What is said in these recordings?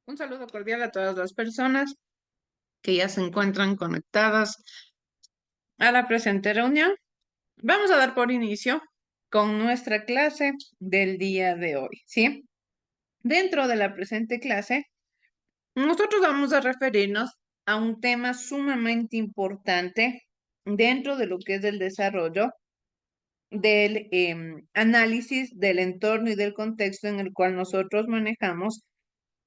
Un saludo cordial a todas las personas que ya se encuentran conectadas a la presente reunión. Vamos a dar por inicio con nuestra clase del día de hoy, ¿sí? Dentro de la presente clase, nosotros vamos a referirnos a un tema sumamente importante dentro de lo que es el desarrollo del análisis del entorno y del contexto en el cual nosotros manejamos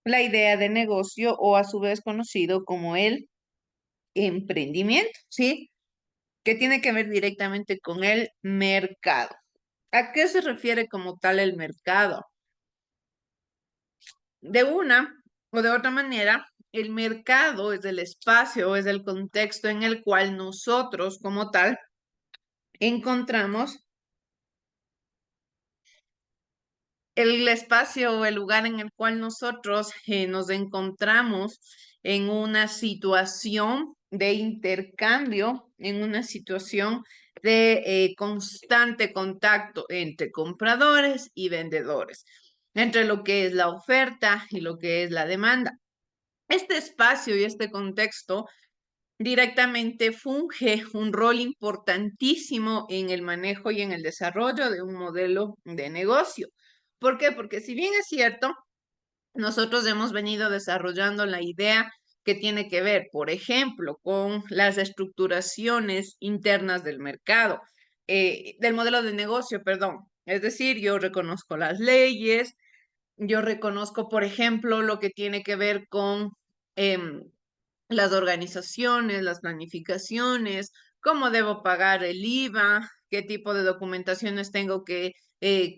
la idea de negocio o a su vez conocido como el emprendimiento, ¿sí? Que tiene que ver directamente con el mercado. ¿A qué se refiere como tal el mercado? De una o de otra manera, el mercado es el espacio, es el contexto en el cual nosotros como tal encontramos el espacio o el lugar en el cual nosotros nos encontramos en una situación de intercambio, en una situación de constante contacto entre compradores y vendedores, entre lo que es la oferta y lo que es la demanda. Este espacio y este contexto directamente funge un rol importantísimo en el manejo y en el desarrollo de un modelo de negocio. ¿Por qué? Porque si bien es cierto, nosotros hemos venido desarrollando la idea que tiene que ver, por ejemplo, con las estructuraciones internas del mercado, del modelo de negocio, perdón. Es decir, yo reconozco las leyes, yo reconozco, por ejemplo, lo que tiene que ver con em, las organizaciones, las planificaciones, cómo debo pagar el IVA, qué tipo de documentaciones tengo que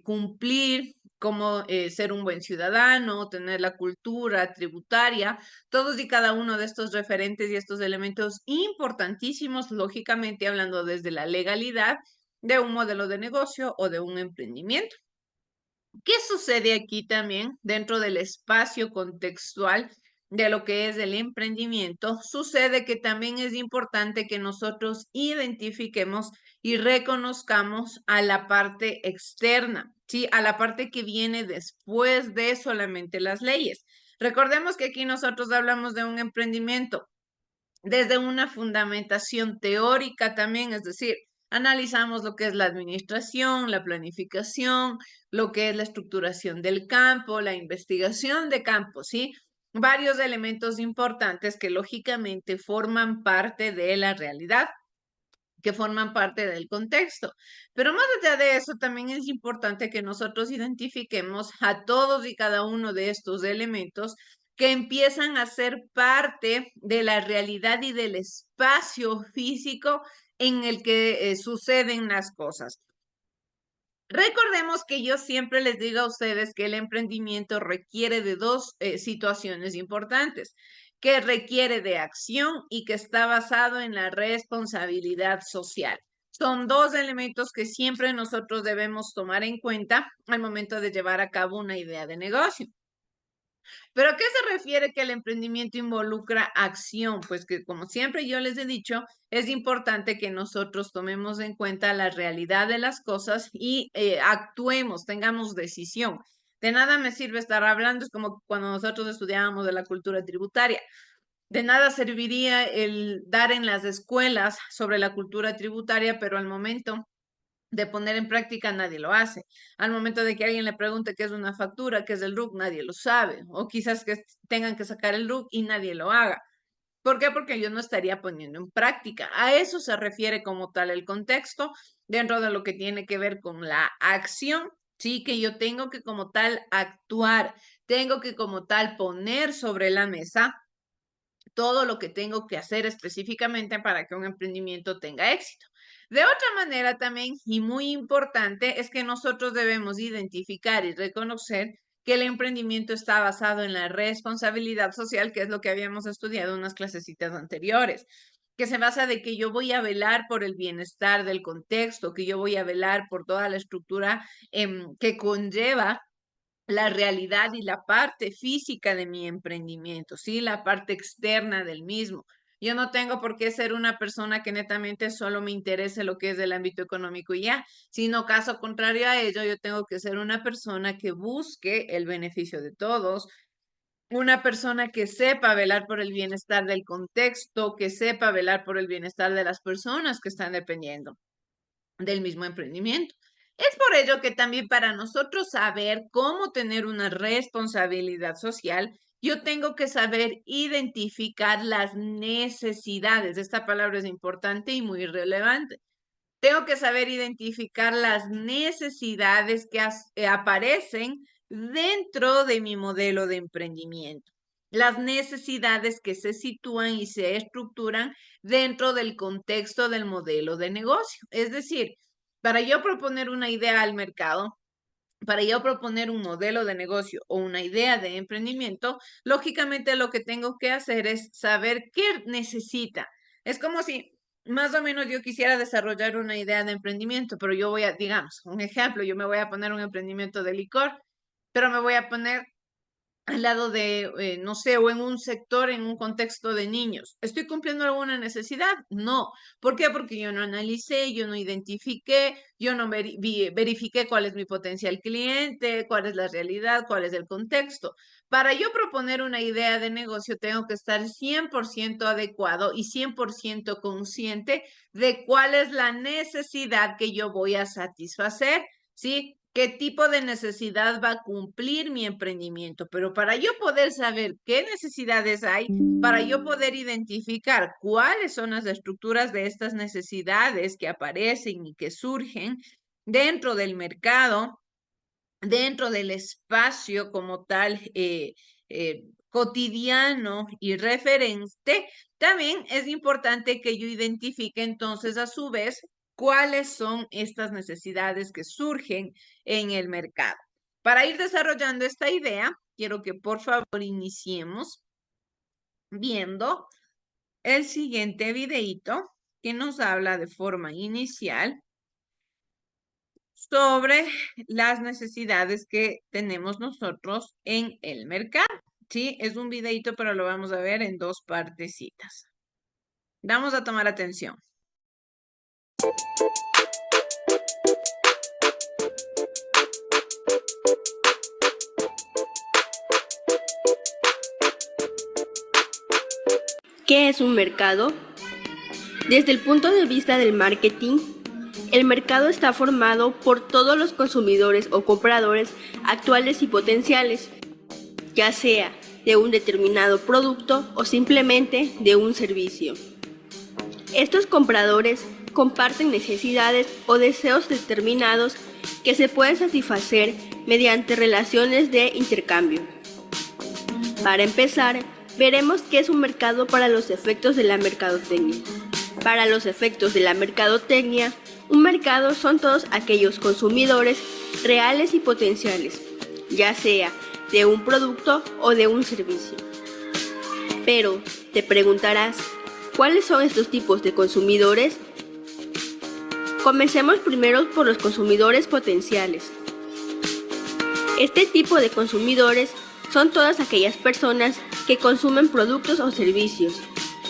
cumplir, cómo ser un buen ciudadano, tener la cultura tributaria, todos y cada uno de estos referentes y estos elementos importantísimos, lógicamente hablando desde la legalidad de un modelo de negocio o de un emprendimiento. ¿Qué sucede aquí también dentro del espacio contextual de lo que es el emprendimiento? Sucede que también es importante que nosotros identifiquemos y reconozcamos a la parte externa, ¿sí? A la parte que viene después de solamente las leyes. Recordemos que aquí nosotros hablamos de un emprendimiento desde una fundamentación teórica también, es decir, analizamos lo que es la administración, la planificación, lo que es la estructuración del campo, la investigación de campo, ¿sí? Varios elementos importantes que lógicamente forman parte de la realidad, que forman parte del contexto. Pero más allá de eso, también es importante que nosotros identifiquemos a todos y cada uno de estos elementos que empiezan a ser parte de la realidad y del espacio físico en el que suceden las cosas. Recordemos que yo siempre les digo a ustedes que el emprendimiento requiere de dos situaciones importantes, que requiere de acción y que está basado en la responsabilidad social. Son dos elementos que siempre nosotros debemos tomar en cuenta al momento de llevar a cabo una idea de negocio. ¿Pero a qué se refiere que el emprendimiento involucra acción? Pues que como siempre yo les he dicho, es importante que nosotros tomemos en cuenta la realidad de las cosas y actuemos, tengamos decisión. De nada me sirve estar hablando, es como cuando nosotros estudiábamos de la cultura tributaria. De nada serviría el dar en las escuelas sobre la cultura tributaria, pero al momento de poner en práctica nadie lo hace. Al momento de que alguien le pregunte qué es una factura, qué es el RUC, nadie lo sabe. O quizás que tengan que sacar el RUC y nadie lo haga. ¿Por qué? Porque yo no estaría poniendo en práctica. A eso se refiere como tal el contexto dentro de lo que tiene que ver con la acción. Sí, que yo tengo que como tal actuar, tengo que como tal poner sobre la mesa todo lo que tengo que hacer específicamente para que un emprendimiento tenga éxito. De otra manera también, y muy importante, es que nosotros debemos identificar y reconocer que el emprendimiento está basado en la responsabilidad social, que es lo que habíamos estudiado en unas clasecitas anteriores, que se basa de que yo voy a velar por el bienestar del contexto, que yo voy a velar por toda la estructura que conlleva la realidad y la parte física de mi emprendimiento, ¿sí? La parte externa del mismo. Yo no tengo por qué ser una persona que netamente solo me interese lo que es del ámbito económico y ya, sino caso contrario a ello, yo tengo que ser una persona que busque el beneficio de todos, una persona que sepa velar por el bienestar del contexto, que sepa velar por el bienestar de las personas que están dependiendo del mismo emprendimiento. Es por ello que también para nosotros saber cómo tener una responsabilidad social, yo tengo que saber identificar las necesidades. Esta palabra es importante y muy relevante. Tengo que saber identificar las necesidades que aparecen dentro de mi modelo de emprendimiento. Las necesidades que se sitúan y se estructuran dentro del contexto del modelo de negocio. Es decir, para yo proponer una idea al mercado, para yo proponer un modelo de negocio o una idea de emprendimiento, lógicamente lo que tengo que hacer es saber qué necesita. Es como si más o menos yo quisiera desarrollar una idea de emprendimiento, pero yo voy a, digamos, un ejemplo, yo me voy a poner un emprendimiento de licor, pero me voy a poner al lado de, no sé, o en un sector, en un contexto de niños. ¿Estoy cumpliendo alguna necesidad? No. ¿Por qué? Porque yo no analicé, yo no identifiqué, yo no verifiqué cuál es mi potencial cliente, cuál es la realidad, cuál es el contexto. Para yo proponer una idea de negocio, tengo que estar 100% adecuado y 100% consciente de cuál es la necesidad que yo voy a satisfacer, ¿sí? ¿Qué tipo de necesidad va a cumplir mi emprendimiento? Pero para yo poder saber qué necesidades hay, para yo poder identificar cuáles son las estructuras de estas necesidades que aparecen y que surgen dentro del mercado, dentro del espacio como tal, cotidiano y referente, también es importante que yo identifique entonces a su vez cuáles son estas necesidades que surgen en el mercado. Para ir desarrollando esta idea, quiero que por favor iniciemos viendo el siguiente videíto que nos habla de forma inicial sobre las necesidades que tenemos nosotros en el mercado. Sí, es un videito, pero lo vamos a ver en dos partecitas. Vamos a tomar atención. ¿Qué es un mercado? Desde el punto de vista del marketing, el mercado está formado por todos los consumidores o compradores actuales y potenciales, ya sea de un determinado producto o simplemente de un servicio. Estos compradores comparten necesidades o deseos determinados que se pueden satisfacer mediante relaciones de intercambio. Para empezar, veremos qué es un mercado para los efectos de la mercadotecnia. Para los efectos de la mercadotecnia, un mercado son todos aquellos consumidores reales y potenciales, ya sea de un producto o de un servicio. Pero te preguntarás, ¿cuáles son estos tipos de consumidores? Comencemos primero por los consumidores potenciales. Este tipo de consumidores son todas aquellas personas que consumen productos o servicios,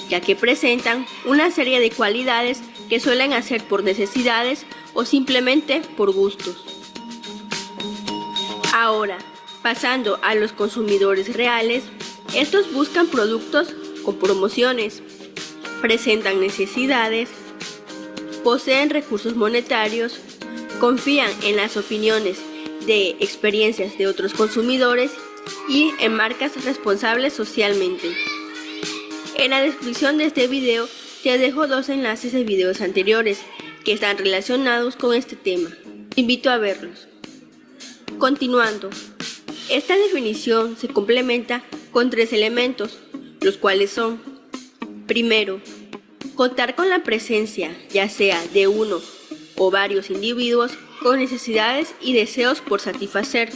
ya que presentan una serie de cualidades que suelen hacer por necesidades o simplemente por gustos. Ahora, pasando a los consumidores reales, estos buscan productos con promociones, presentan necesidades, poseen recursos monetarios, confían en las opiniones de experiencias de otros consumidores y en marcas responsables socialmente. En la descripción de este video te dejo dos enlaces de videos anteriores que están relacionados con este tema. Te invito a verlos. Continuando, esta definición se complementa con tres elementos, los cuales son: primero, contar con la presencia, ya sea de uno o varios individuos con necesidades y deseos por satisfacer.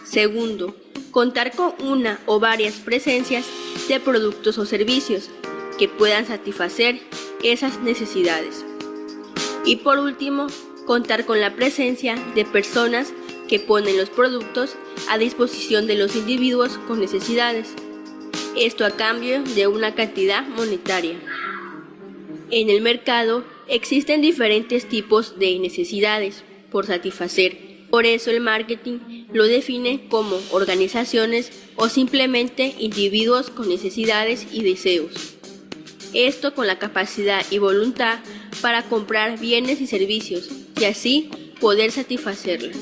Segundo, contar con una o varias presencias de productos o servicios que puedan satisfacer esas necesidades. Y por último, contar con la presencia de personas que ponen los productos a disposición de los individuos con necesidades. Esto a cambio de una cantidad monetaria. En el mercado existen diferentes tipos de necesidades por satisfacer Por eso el marketing lo define como organizaciones o simplemente individuos con necesidades y deseos. Esto con la capacidad y voluntad para comprar bienes y servicios y así poder satisfacerlas.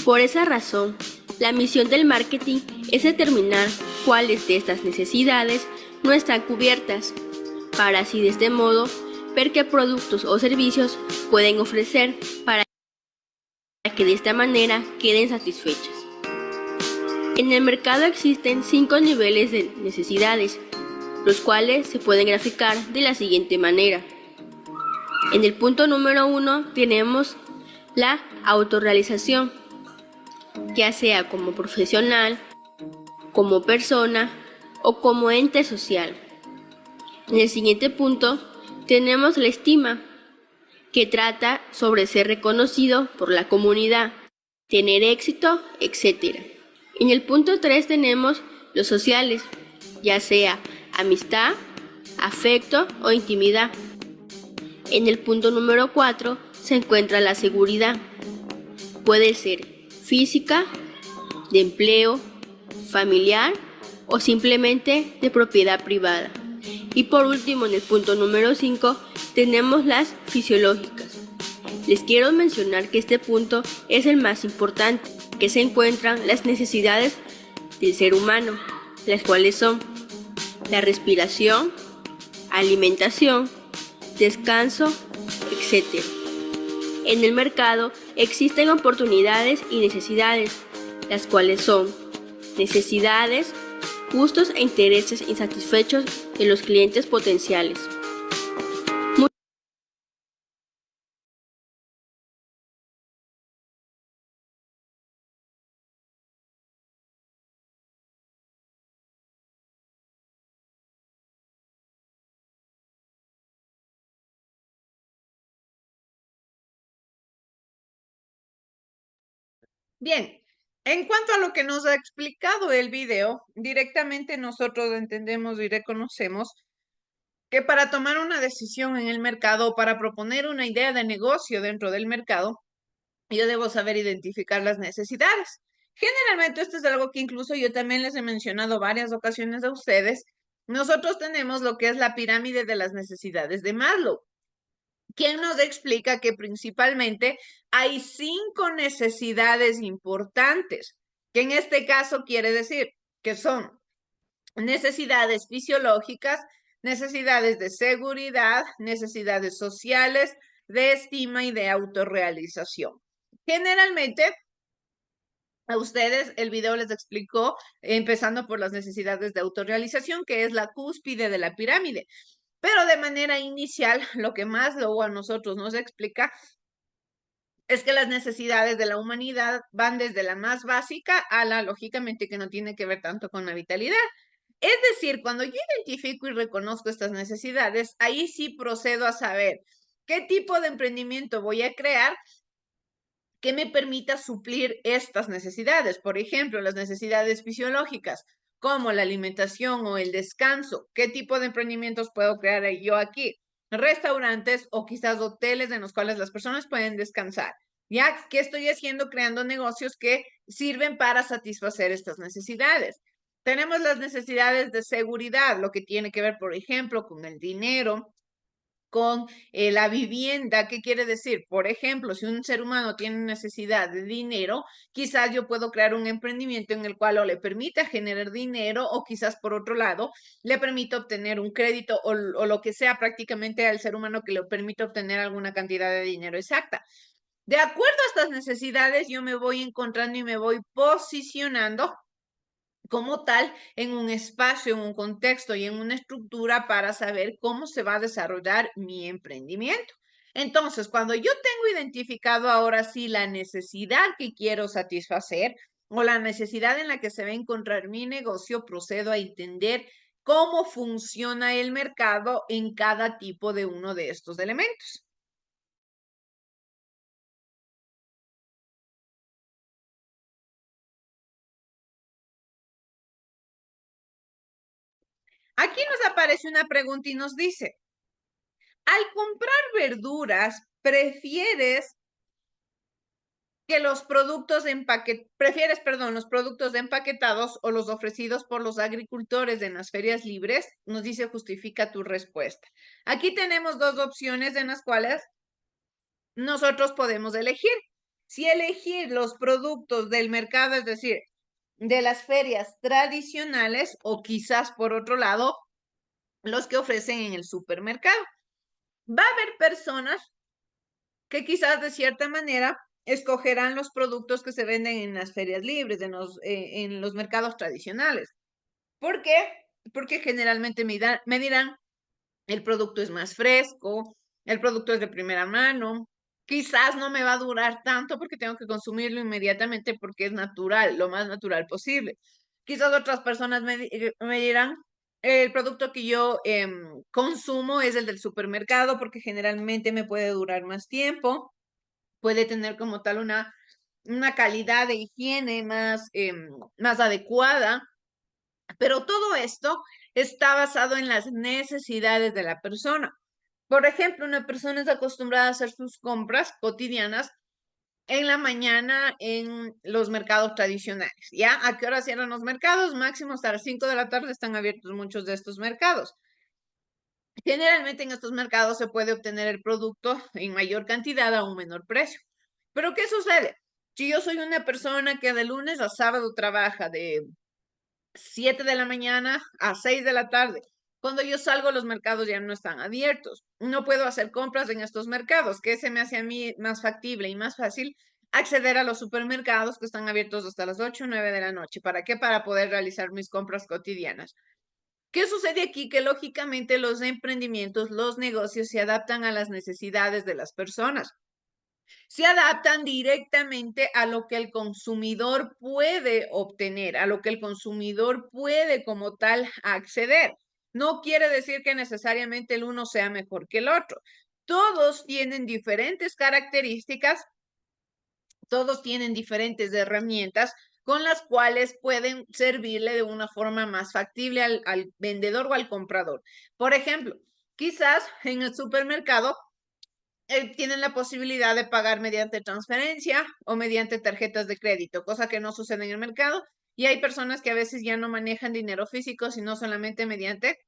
Por esa razón, la misión del marketing es determinar cuáles de estas necesidades no están cubiertas, para así de este modo ver qué productos o servicios pueden ofrecer para que de esta manera queden satisfechas. En el mercado existen 5 niveles de necesidades, los cuales se pueden graficar de la siguiente manera. En el punto número 1 tenemos la autorrealización, ya sea como profesional, como persona o como ente social. En el siguiente punto tenemos la estima, que trata sobre ser reconocido por la comunidad, tener éxito, etc. En el punto 3 tenemos los sociales, ya sea amistad, afecto o intimidad. En el punto número 4 se encuentra la seguridad. Puede ser física, de empleo, familiar o simplemente de propiedad privada. Y por último, en el punto número 5 tenemos las fisiológicas. Les quiero mencionar que este punto es el más importante, que se encuentran las necesidades del ser humano, las cuales son la respiración, alimentación, descanso, etc. En el mercado existen oportunidades y necesidades, las cuales son necesidades, gustos e intereses insatisfechos de los clientes potenciales. Bien, en cuanto a lo que nos ha explicado el video, directamente nosotros entendemos y reconocemos que para tomar una decisión en el mercado o para proponer una idea de negocio dentro del mercado, yo debo saber identificar las necesidades. Generalmente esto es algo que incluso yo también les he mencionado varias ocasiones a ustedes. Nosotros tenemos lo que es la pirámide de las necesidades de Maslow, quien nos explica que principalmente hay 5 necesidades importantes, que en este caso quiere decir que son necesidades fisiológicas, necesidades de seguridad, necesidades sociales, de estima y de autorrealización. Generalmente, a ustedes el video les explicó, empezando por las necesidades de autorrealización, que es la cúspide de la pirámide. Pero de manera inicial, lo que más luego a nosotros nos explica es que las necesidades de la humanidad van desde la más básica a la, lógicamente, que no tiene que ver tanto con la vitalidad. Es decir, cuando yo identifico y reconozco estas necesidades, ahí sí procedo a saber qué tipo de emprendimiento voy a crear que me permita suplir estas necesidades. Por ejemplo, las necesidades fisiológicas, como la alimentación o el descanso. ¿Qué tipo de emprendimientos puedo crear yo aquí? Restaurantes o quizás hoteles en los cuales las personas pueden descansar. ¿Ya? ¿Qué estoy haciendo? Creando negocios que sirven para satisfacer estas necesidades. Tenemos las necesidades de seguridad, lo que tiene que ver, por ejemplo, con el dinero, con la vivienda. ¿Qué quiere decir? Por ejemplo, si un ser humano tiene necesidad de dinero, quizás yo puedo crear un emprendimiento en el cual o le permita generar dinero o quizás por otro lado le permita obtener un crédito o lo que sea prácticamente al ser humano que le permita obtener alguna cantidad de dinero exacta. De acuerdo a estas necesidades, yo me voy encontrando y me voy posicionando como tal en un espacio, en un contexto y en una estructura para saber cómo se va a desarrollar mi emprendimiento. Entonces, cuando yo tengo identificado ahora sí la necesidad que quiero satisfacer o la necesidad en la que se va a encontrar mi negocio, procedo a entender cómo funciona el mercado en cada tipo de uno de estos elementos. Aquí nos aparece una pregunta y nos dice, al comprar verduras, ¿prefieres que los productos prefieres, perdón, los productos empaquetados o los ofrecidos por los agricultores en las ferias libres. Nos dice justifica tu respuesta. Aquí tenemos dos opciones en las cuales nosotros podemos elegir. Si elegir los productos del mercado, es decir, de las ferias tradicionales o quizás por otro lado, los que ofrecen en el supermercado. Va a haber personas que quizás de cierta manera escogerán los productos que se venden en las ferias libres, en los mercados tradicionales. ¿Por qué? Porque generalmente me dirán, el producto es más fresco, el producto es de primera mano, quizás no me va a durar tanto porque tengo que consumirlo inmediatamente porque es natural, lo más natural posible. Quizás otras personas me dirán, el producto que yo consumo es el del supermercado porque generalmente me puede durar más tiempo, puede tener como tal una calidad de higiene más adecuada, pero todo esto está basado en las necesidades de la persona. Por ejemplo, una persona es acostumbrada a hacer sus compras cotidianas en la mañana en los mercados tradicionales. ¿Ya? ¿A qué hora cierran los mercados? Máximo hasta las 5 de la tarde están abiertos muchos de estos mercados. Generalmente en estos mercados se puede obtener el producto en mayor cantidad a un menor precio. Pero ¿qué sucede? Si yo soy una persona que de lunes a sábado trabaja de 7 de la mañana a 6 de la tarde, cuando yo salgo los mercados ya no están abiertos. No puedo hacer compras en estos mercados, que se me hace a mí más factible y más fácil acceder a los supermercados que están abiertos hasta las 8 o 9 de la noche. ¿Para qué? Para poder realizar mis compras cotidianas. ¿Qué sucede aquí? Que lógicamente los emprendimientos, los negocios se adaptan a las necesidades de las personas. Se adaptan directamente a lo que el consumidor puede obtener, a lo que el consumidor puede como tal acceder. No quiere decir que necesariamente el uno sea mejor que el otro. Todos tienen diferentes características, todos tienen diferentes herramientas con las cuales pueden servirle de una forma más factible al vendedor o al comprador. Por ejemplo, quizás en el supermercado tienen la posibilidad de pagar mediante transferencia o mediante tarjetas de crédito, cosa que no sucede en el mercado. Y hay personas que a veces ya no manejan dinero físico, sino solamente mediante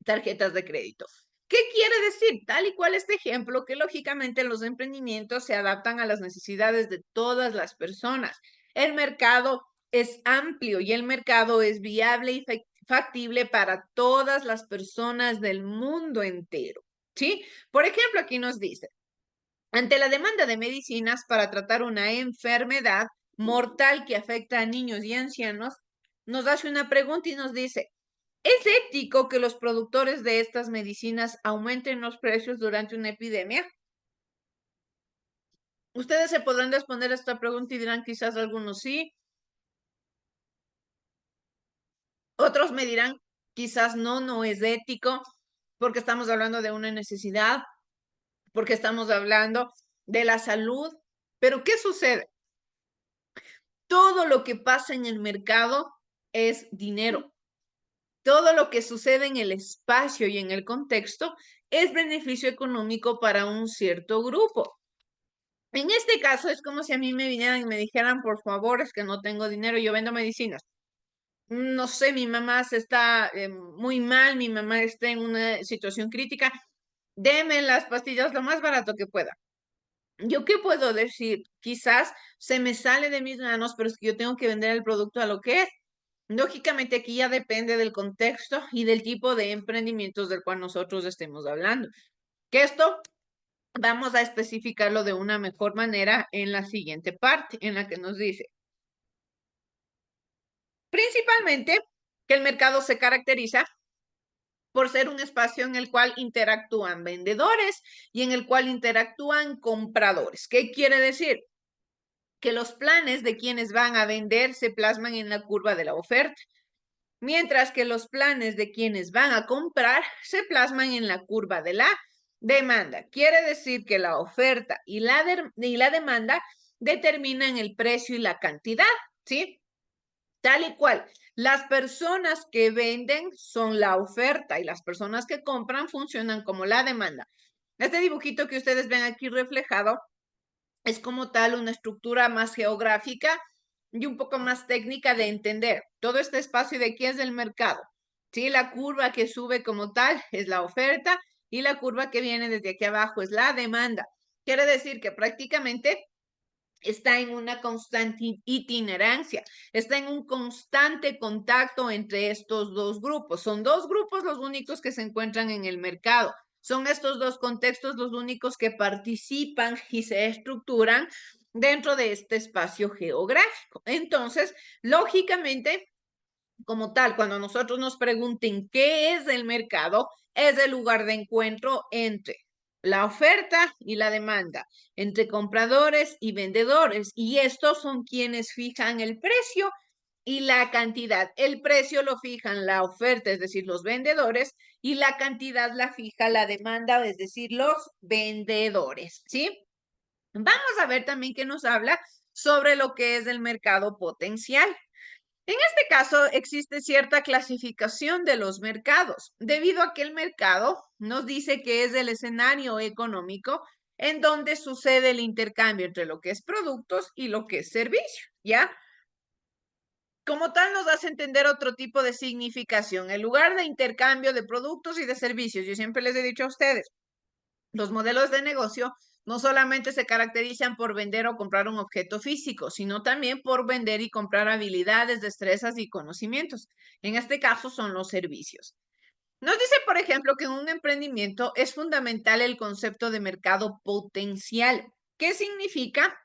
tarjetas de crédito. ¿Qué quiere decir? Tal y cual este ejemplo, que lógicamente los emprendimientos se adaptan a las necesidades de todas las personas. El mercado es amplio y el mercado es viable y factible para todas las personas del mundo entero. ¿Sí? Por ejemplo, aquí nos dice, ante la demanda de medicinas para tratar una enfermedad mortal que afecta a niños y ancianos, nos hace una pregunta y nos dice, ¿es ético que los productores de estas medicinas aumenten los precios durante una epidemia? Ustedes se podrán responder a esta pregunta y dirán quizás algunos sí, otros me dirán quizás no, no es ético, porque estamos hablando de una necesidad, porque estamos hablando de la salud. Pero ¿qué sucede? Todo lo que pasa en el mercado es dinero. Todo lo que sucede en el espacio y en el contexto es beneficio económico para un cierto grupo. En este caso es como si a mí me vinieran y me dijeran, por favor, es que no tengo dinero, yo vendo medicinas. No sé, mi mamá se está muy mal, mi mamá está en una situación crítica, deme las pastillas lo más barato que pueda. ¿Yo qué puedo decir? Quizás se me sale de mis manos, pero es que yo tengo que vender el producto a lo que es. Lógicamente aquí ya depende del contexto y del tipo de emprendimientos del cual nosotros estemos hablando. Que esto vamos a especificarlo de una mejor manera en la siguiente parte, en la que nos dice, principalmente, que el mercado se caracteriza por ser un espacio en el cual interactúan vendedores y en el cual interactúan compradores. ¿Qué quiere decir? Que los planes de quienes van a vender se plasman en la curva de la oferta, mientras que los planes de quienes van a comprar se plasman en la curva de la demanda. Quiere decir que la oferta y la demanda determinan el precio y la cantidad, ¿sí? Tal y cual. Las personas que venden son la oferta y las personas que compran funcionan como la demanda. Este dibujito que ustedes ven aquí reflejado es como tal una estructura más geográfica y un poco más técnica de entender todo este espacio de qué es el mercado. ¿Sí? La curva que sube como tal es la oferta y la curva que viene desde aquí abajo es la demanda. Quiere decir que prácticamente está en una constante itinerancia, está en un constante contacto entre estos dos grupos. Son dos grupos los únicos que se encuentran en el mercado. Son estos dos contextos los únicos que participan y se estructuran dentro de este espacio geográfico. Entonces, lógicamente, como tal, cuando nosotros nos pregunten qué es el mercado, es el lugar de encuentro entre la oferta y la demanda, entre compradores y vendedores, y estos son quienes fijan el precio y la cantidad. El precio lo fijan la oferta, es decir, los vendedores, y la cantidad la fija la demanda, es decir, los vendedores, ¿sí? Vamos a ver también que nos habla sobre lo que es el mercado potencial. En este caso, existe cierta clasificación de los mercados, debido a que el mercado nos dice que es el escenario económico en donde sucede el intercambio entre lo que es productos y lo que es servicio, ¿ya? Como tal, nos hace entender otro tipo de significación, el lugar de intercambio de productos y de servicios. Yo siempre les he dicho a ustedes, los modelos de negocio no solamente se caracterizan por vender o comprar un objeto físico, sino también por vender y comprar habilidades, destrezas y conocimientos. En este caso son los servicios. Nos dice, por ejemplo, que en un emprendimiento es fundamental el concepto de mercado potencial. ¿Qué significa?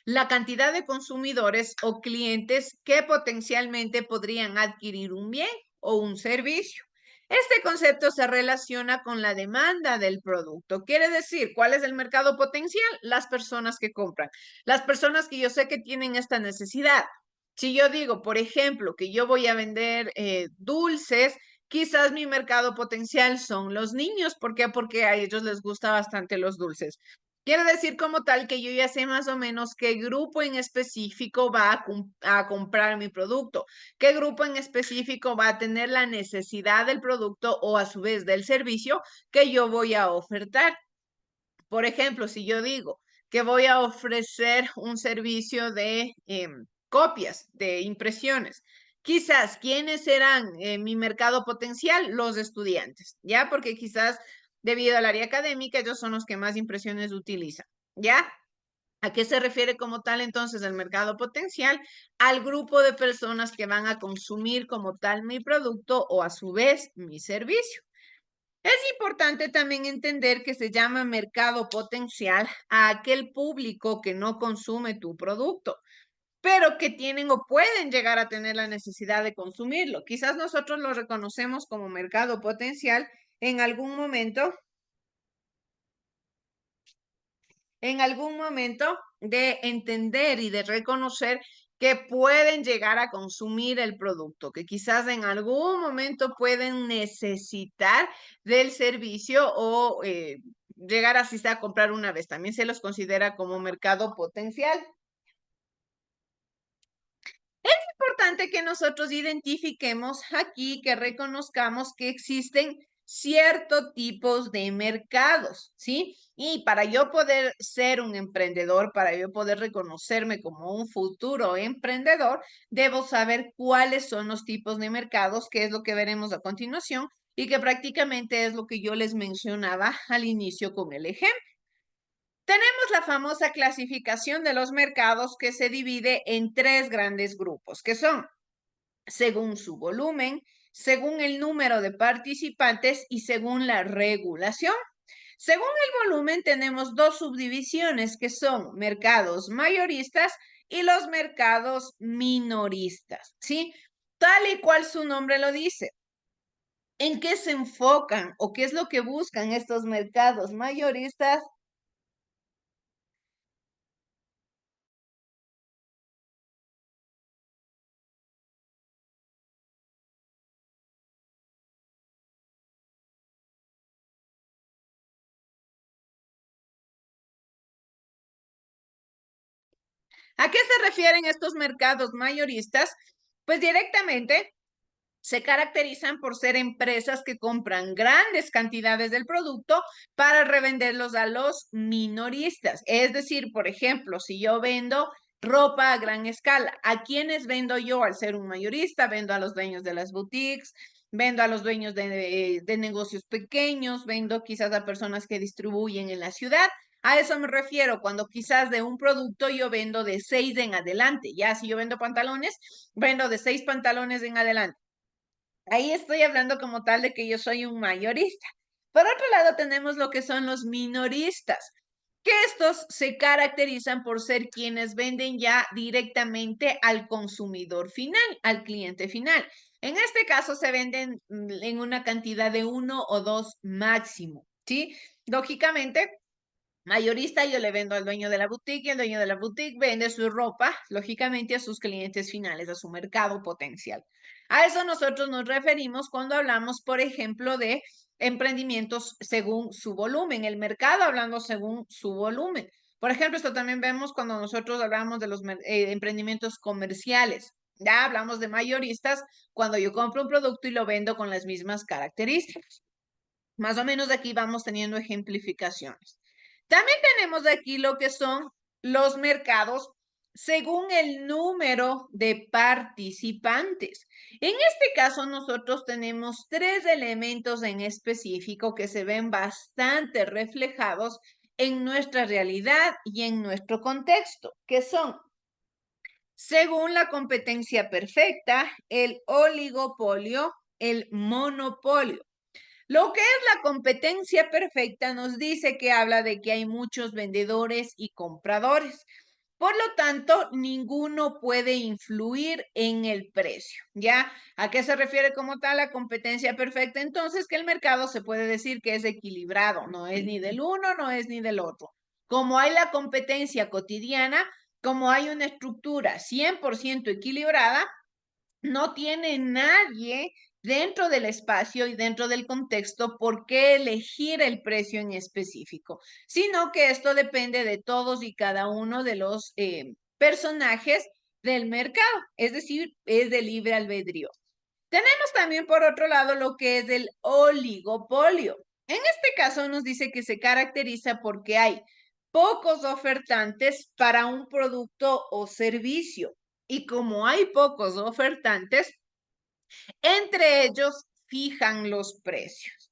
La cantidad de consumidores o clientes que potencialmente podrían adquirir un bien o un servicio. Este concepto se relaciona con la demanda del producto. Quiere decir, ¿cuál es el mercado potencial? Las personas que compran, las personas que yo sé que tienen esta necesidad. Si yo digo, por ejemplo, que yo voy a vender dulces, quizás mi mercado potencial son los niños. ¿Por qué? Porque a ellos les gusta bastante los dulces. Quiere decir como tal que yo ya sé más o menos qué grupo en específico va a comprar mi producto, qué grupo en específico va a tener la necesidad del producto o a su vez del servicio que yo voy a ofertar. Por ejemplo, si yo digo que voy a ofrecer un servicio de copias, de impresiones, quizás, ¿quiénes serán mi mercado potencial? Los estudiantes, ¿ya? Porque quizás debido al área académica, ellos son los que más impresiones utilizan, ¿ya? ¿A qué se refiere como tal entonces el mercado potencial? Al grupo de personas que van a consumir como tal mi producto o a su vez mi servicio. Es importante también entender que se llama mercado potencial a aquel público que no consume tu producto, pero que tienen o pueden llegar a tener la necesidad de consumirlo. Quizás nosotros lo reconocemos como mercado potencial en algún momento de entender y de reconocer que pueden llegar a consumir el producto, que quizás en algún momento pueden necesitar del servicio o llegar así a comprar una vez. También se los considera como mercado potencial. Importante que nosotros identifiquemos aquí, que reconozcamos que existen ciertos tipos de mercados, ¿sí? Y para yo poder ser un emprendedor, para yo poder reconocerme como un futuro emprendedor, debo saber cuáles son los tipos de mercados, que es lo que veremos a continuación, y que prácticamente es lo que yo les mencionaba al inicio con el ejemplo. Tenemos la famosa clasificación de los mercados que se divide en tres grandes grupos, que son según su volumen, según el número de participantes y según la regulación. Según el volumen, tenemos dos subdivisiones que son mercados mayoristas y los mercados minoristas, ¿sí? Tal y cual su nombre lo dice. ¿En qué se enfocan o qué es lo que buscan estos mercados mayoristas? ¿A qué se refieren estos mercados mayoristas? Pues directamente se caracterizan por ser empresas que compran grandes cantidades del producto para revenderlos a los minoristas. Es decir, por ejemplo, si yo vendo ropa a gran escala, ¿a quiénes vendo yo? Al ser un mayorista, vendo a los dueños de las boutiques, vendo a los dueños de negocios pequeños, vendo quizás a personas que distribuyen en la ciudad. A eso me refiero, cuando quizás de un producto yo vendo de 6 en adelante. Ya si yo vendo pantalones, vendo de 6 pantalones en adelante. Ahí estoy hablando como tal de que yo soy un mayorista. Por otro lado, tenemos lo que son los minoristas, que estos se caracterizan por ser quienes venden ya directamente al consumidor final, al cliente final. En este caso se venden en una cantidad de 1 o 2 máximo, ¿sí? Lógicamente, mayorista, yo le vendo al dueño de la boutique y el dueño de la boutique vende su ropa, lógicamente, a sus clientes finales, a su mercado potencial. A eso nosotros nos referimos cuando hablamos, por ejemplo, de emprendimientos según su volumen, el mercado hablando según su volumen. Por ejemplo, esto también vemos cuando nosotros hablamos de los emprendimientos comerciales. Ya hablamos de mayoristas cuando yo compro un producto y lo vendo con las mismas características. Más o menos aquí vamos teniendo ejemplificaciones. También tenemos aquí lo que son los mercados según el número de participantes. En este caso, nosotros tenemos 3 elementos en específico que se ven bastante reflejados en nuestra realidad y en nuestro contexto, que son, según la competencia perfecta, el oligopolio, el monopolio. Lo que es la competencia perfecta nos dice que habla de que hay muchos vendedores y compradores. Por lo tanto, ninguno puede influir en el precio. ¿Ya? ¿A qué se refiere como tal la competencia perfecta? Entonces, que el mercado se puede decir que es equilibrado, no es ni del uno, no es ni del otro. Como hay la competencia cotidiana, como hay una estructura 100% equilibrada, no tiene nadie dentro del espacio y dentro del contexto por qué elegir el precio en específico, sino que esto depende de todos y cada uno de los personajes del mercado, es decir, es de libre albedrío. Tenemos también por otro lado lo que es el oligopolio. En este caso nos dice que se caracteriza porque hay pocos ofertantes para un producto o servicio. Y como hay pocos ofertantes, entre ellos fijan los precios.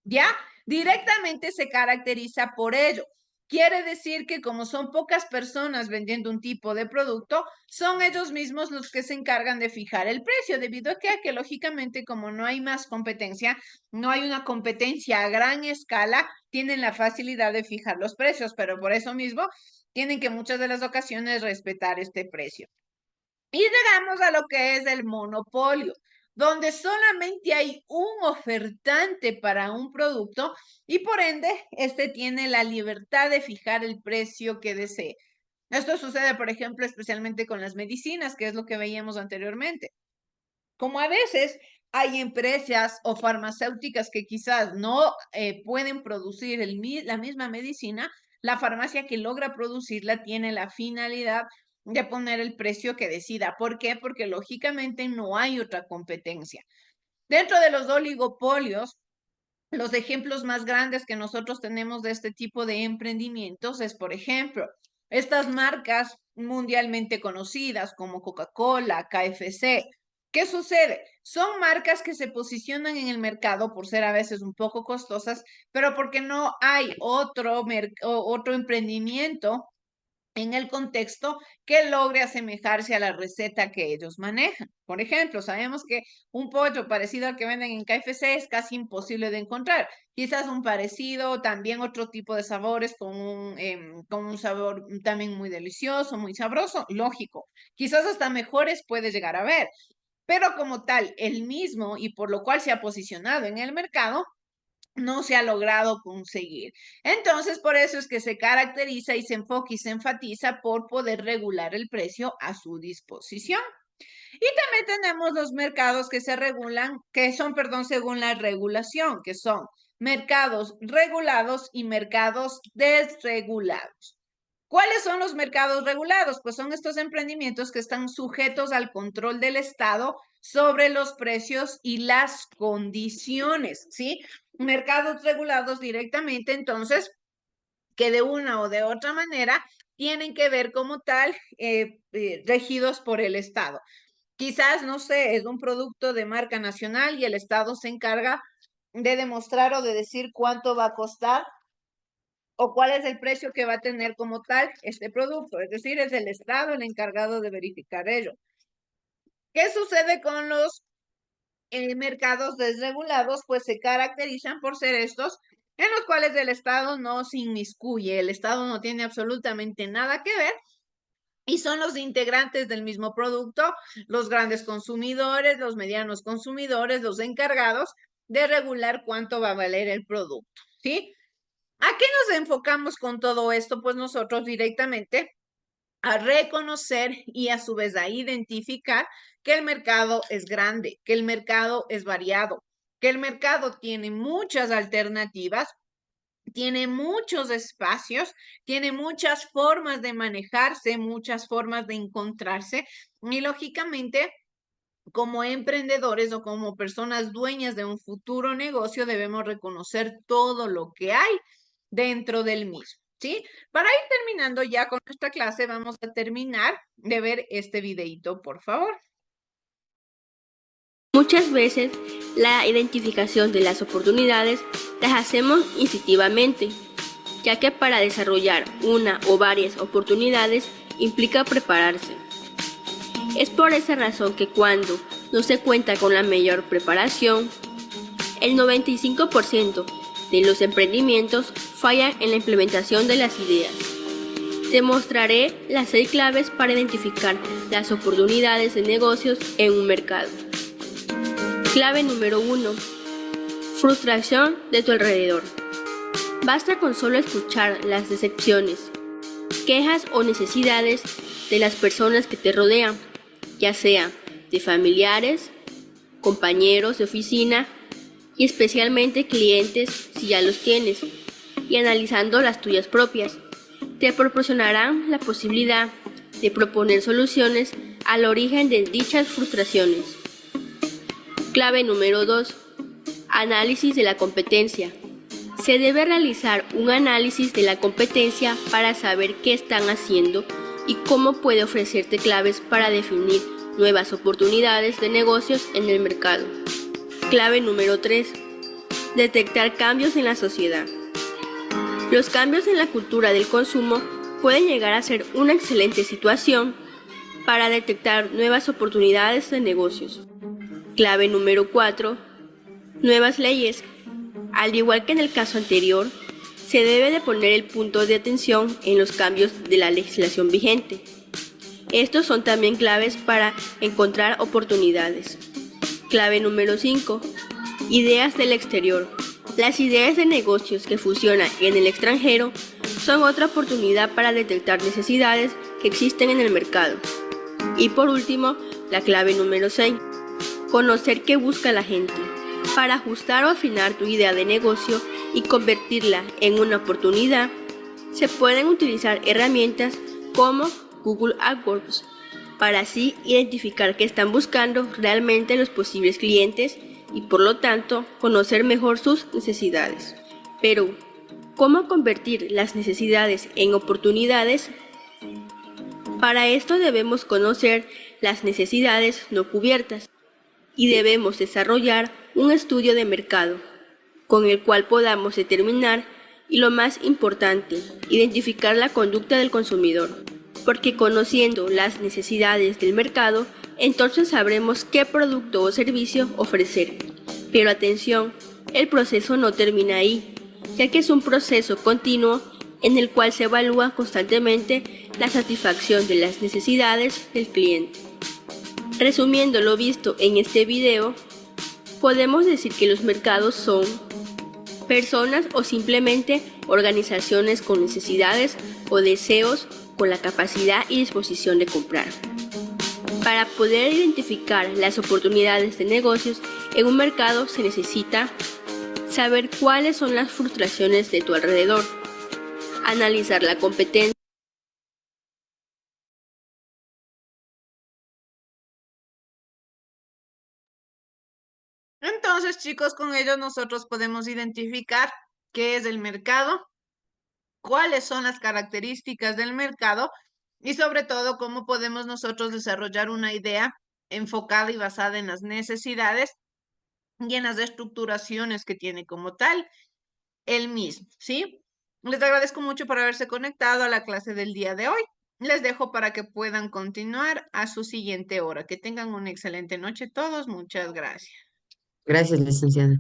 ¿Ya? Directamente se caracteriza por ello. Quiere decir que como son pocas personas vendiendo un tipo de producto, son ellos mismos los que se encargan de fijar el precio, debido a que lógicamente como no hay más competencia, no hay una competencia a gran escala, tienen la facilidad de fijar los precios, pero por eso mismo tienen que muchas de las ocasiones respetar este precio. Y llegamos a lo que es el monopolio, donde solamente hay un ofertante para un producto y por ende, este tiene la libertad de fijar el precio que desee. Esto sucede, por ejemplo, especialmente con las medicinas, que es lo que veíamos anteriormente. Como a veces hay empresas o farmacéuticas que quizás no pueden producir la misma medicina, la farmacia que logra producirla tiene la finalidad de poner el precio que decida. ¿Por qué? Porque lógicamente no hay otra competencia. Dentro de los oligopolios, los ejemplos más grandes que nosotros tenemos de este tipo de emprendimientos es, por ejemplo, estas marcas mundialmente conocidas como Coca-Cola, KFC. ¿Qué sucede? Son marcas que se posicionan en el mercado por ser a veces un poco costosas, pero porque no hay otro emprendimiento en el contexto que logre asemejarse a la receta que ellos manejan. Por ejemplo, sabemos que un pollo parecido al que venden en KFC es casi imposible de encontrar. Quizás un parecido, también otro tipo de sabores con un sabor también muy delicioso, muy sabroso, lógico. Quizás hasta mejores puede llegar a ver. Pero como tal, el mismo y por lo cual se ha posicionado en el mercado, no se ha logrado conseguir. Entonces, por eso es que se caracteriza y se enfoca y se enfatiza por poder regular el precio a su disposición. Y también tenemos los mercados que se regulan, que son, perdón, según la regulación, que son mercados regulados y mercados desregulados. ¿Cuáles son los mercados regulados? Pues son estos emprendimientos que están sujetos al control del Estado sobre los precios y las condiciones, ¿sí? Mercados regulados directamente, entonces, que de una o de otra manera tienen que ver como tal, regidos por el Estado. Quizás, no sé, es un producto de marca nacional y el Estado se encarga de demostrar o de decir cuánto va a costar o cuál es el precio que va a tener como tal este producto. Es decir, es el Estado el encargado de verificar ello. ¿Qué sucede con los mercados desregulados? Pues se caracterizan por ser estos en los cuales el Estado no se inmiscuye, el Estado no tiene absolutamente nada que ver y son los integrantes del mismo producto, los grandes consumidores, los medianos consumidores, los encargados de regular cuánto va a valer el producto, ¿sí? ¿A qué nos enfocamos con todo esto? Pues nosotros directamente a reconocer y a su vez a identificar que el mercado es grande, que el mercado es variado, que el mercado tiene muchas alternativas, tiene muchos espacios, tiene muchas formas de manejarse, muchas formas de encontrarse y lógicamente como emprendedores o como personas dueñas de un futuro negocio debemos reconocer todo lo que hay dentro del mismo, ¿sí? Para ir terminando ya con nuestra clase, vamos a terminar de ver este videito, por favor. Muchas veces la identificación de las oportunidades las hacemos instintivamente, ya que para desarrollar una o varias oportunidades implica prepararse. Es por esa razón que cuando no se cuenta con la mayor preparación, el 95% de los emprendimientos fallan en la implementación de las ideas. Te mostraré las 6 claves para identificar las oportunidades de negocios en un mercado. Clave número 1. Frustración de tu alrededor. Basta con solo escuchar las decepciones, quejas o necesidades de las personas que te rodean, ya sea de familiares, compañeros de oficina y especialmente clientes si ya los tienes, y analizando las tuyas propias, te proporcionarán la posibilidad de proponer soluciones al origen de dichas frustraciones. Clave número 2. Análisis de la competencia. Se debe realizar un análisis de la competencia para saber qué están haciendo y cómo puede ofrecerte claves para definir nuevas oportunidades de negocios en el mercado. Clave número 3. Detectar cambios en la sociedad. Los cambios en la cultura del consumo pueden llegar a ser una excelente situación para detectar nuevas oportunidades de negocios. Clave número 4. Nuevas leyes. Al igual que en el caso anterior, se debe de poner el punto de atención en los cambios de la legislación vigente. Estos son también claves para encontrar oportunidades. Clave número 5. Ideas del exterior. Las ideas de negocios que funcionan en el extranjero son otra oportunidad para detectar necesidades que existen en el mercado. Y por último, la clave número 6. Conocer qué busca la gente. Para ajustar o afinar tu idea de negocio y convertirla en una oportunidad, se pueden utilizar herramientas como Google AdWords, para así identificar qué están buscando realmente los posibles clientes y por lo tanto conocer mejor sus necesidades. Pero, ¿cómo convertir las necesidades en oportunidades? Para esto debemos conocer las necesidades no cubiertas y debemos desarrollar un estudio de mercado con el cual podamos determinar y lo más importante, identificar la conducta del consumidor, porque conociendo las necesidades del mercado, entonces sabremos qué producto o servicio ofrecer. Pero atención, el proceso no termina ahí, ya que es un proceso continuo en el cual se evalúa constantemente la satisfacción de las necesidades del cliente. Resumiendo lo visto en este video, podemos decir que los mercados son personas o simplemente organizaciones con necesidades o deseos con la capacidad y disposición de comprar. Para poder identificar las oportunidades de negocios en un mercado se necesita saber cuáles son las frustraciones de tu alrededor, analizar la competencia, Entonces, chicos, con ello nosotros podemos identificar qué es el mercado, cuáles son las características del mercado y sobre todo cómo podemos nosotros desarrollar una idea enfocada y basada en las necesidades y en las estructuraciones que tiene como tal el mismo, ¿sí? Les agradezco mucho por haberse conectado a la clase del día de hoy. Les dejo para que puedan continuar a su siguiente hora. Que tengan una excelente noche todos. Muchas gracias. Gracias, licenciada.